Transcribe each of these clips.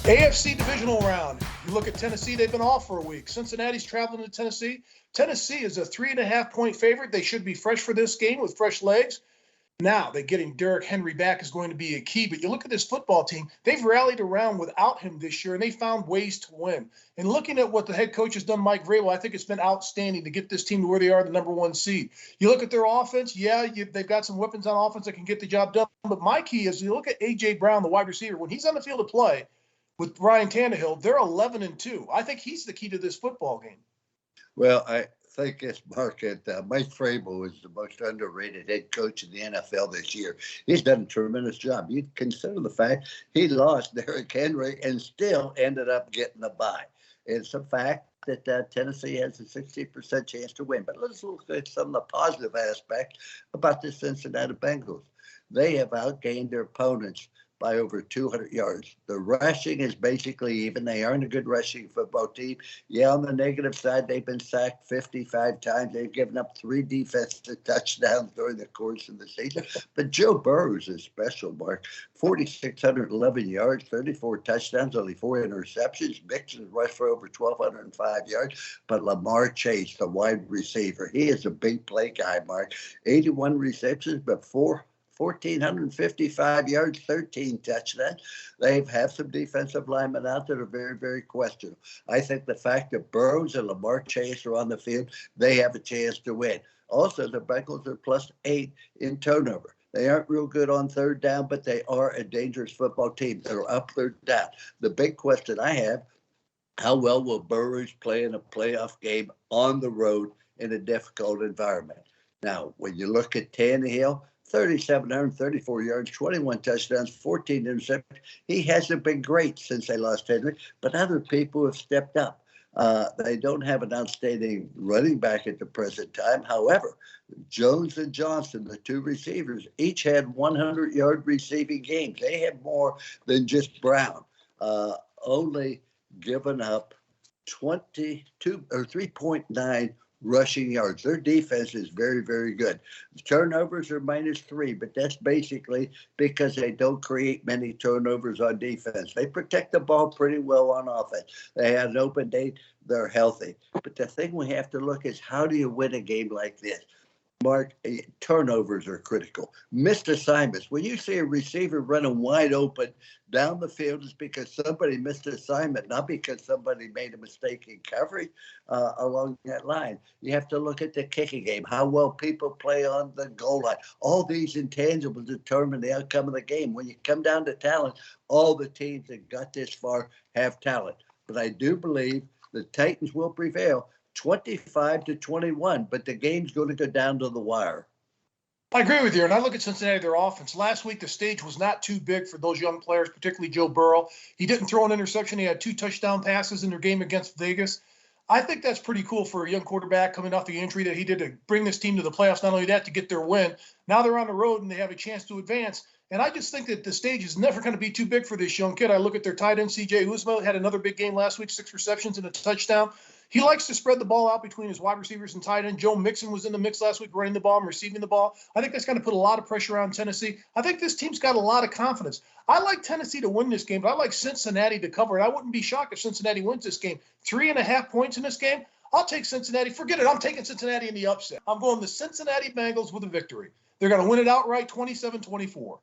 AFC Divisional round. You look at Tennessee, they've been off for a week. Cincinnati's traveling to Tennessee. Tennessee is a 3.5-point favorite. They should be fresh for this game with fresh legs. Now, they're getting Derrick Henry back is going to be a key. But you look at this football team, they've rallied around without him this year, and they found ways to win. And looking at what the head coach has done, Mike Vrabel, I think it's been outstanding to get this team to where they are, the number one seed. You look at their offense, they've got some weapons on offense that can get the job done. But my key is you look at A.J. Brown, the wide receiver, when he's on the field to play with Ryan Tannehill, they're 11-2. I think he's the key to this football game. Well, I think it's Mark that Mike Vrabel is the most underrated head coach in the NFL this year. He's done a tremendous job. You consider the fact he lost Derrick Henry and still ended up getting a bye. It's a fact that Tennessee has a 60% chance to win. But let's look at some of the positive aspects about the Cincinnati Bengals. They have outgained their opponents by over 200 yards. The rushing is basically even. They aren't a good rushing football team. Yeah, on the negative side, they've been sacked 55 times. They've given up 3 defensive touchdowns during the course of the season. But Joe Burrow is special, Mark. 4,611 yards, 34 touchdowns, only 4 interceptions. Mixon rushed for over 1,205 yards. But Lamar Chase, the wide receiver, he is a big play guy, Mark. 81 receptions, but 1,455 yards, 13 touchdowns. They have some defensive linemen out that are very, very questionable. I think the fact that Burrows and Lamar Chase are on the field, they have a chance to win. Also, the Bengals are +8 in turnover. They aren't real good on third down, but they are a dangerous football team. They're up third down. The big question I have, how well will Burrows play in a playoff game on the road in a difficult environment? Now, when you look at Tannehill, 3,734 yards, 21 touchdowns, 14 interceptions. He hasn't been great since they lost Henry, but other people have stepped up. They don't have an outstanding running back at the present time. However, Jones and Johnson, the 2 receivers, each had 100-yard receiving games. They have more than just Brown. Only given up 22 or 3.9 rushing yards. Their defense is very, very good. The turnovers are -3, but that's basically because they don't create many turnovers on defense. They protect the ball pretty well on offense. They had an open date. They're healthy. But the thing we have to look is, how do you win a game like this? Mark, turnovers are critical. Missed assignments. When you see a receiver running wide open down the field, it's because somebody missed an assignment, not because somebody made a mistake in coverage along that line. You have to look at the kicking game, how well people play on the goal line. All these intangibles determine the outcome of the game. When you come down to talent, all the teams that got this far have talent. But I do believe the Titans will prevail. 25-21, but the game's going to go down to the wire. I agree with you. And I look at Cincinnati, their offense. Last week, the stage was not too big for those young players, particularly Joe Burrow. He didn't throw an interception. He had 2 touchdown passes in their game against Vegas. I think that's pretty cool for a young quarterback coming off the injury that he did to bring this team to the playoffs. Not only that, to get their win. Now they're on the road and they have a chance to advance. And I just think that the stage is never going to be too big for this young kid. I look at their tight end, C.J. Uzomah, had another big game last week, 6 receptions and a touchdown. He likes to spread the ball out between his wide receivers and tight end. Joe Mixon was in the mix last week, running the ball and receiving the ball. I think that's going to put a lot of pressure on Tennessee. I think this team's got a lot of confidence. I like Tennessee to win this game, but I like Cincinnati to cover it. I wouldn't be shocked if Cincinnati wins this game. 3.5 points in this game. I'll take Cincinnati. Forget it. I'm taking Cincinnati in the upset. I'm going the Cincinnati Bengals with a victory. They're going to win it outright, 27-24.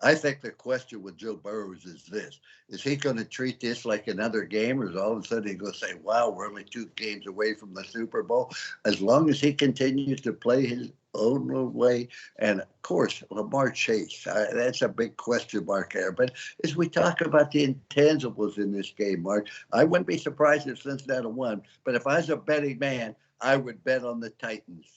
I think the question with Joe Burrows is this. Is he going to treat this like another game, or is all of a sudden he going to say, wow, we're only 2 games away from the Super Bowl? As long as he continues to play his own way, and, of course, Lamar Chase, that's a big question mark there. But as we talk about the intangibles in this game, Mark, I wouldn't be surprised if Cincinnati won. But if I was a betting man, I would bet on the Titans.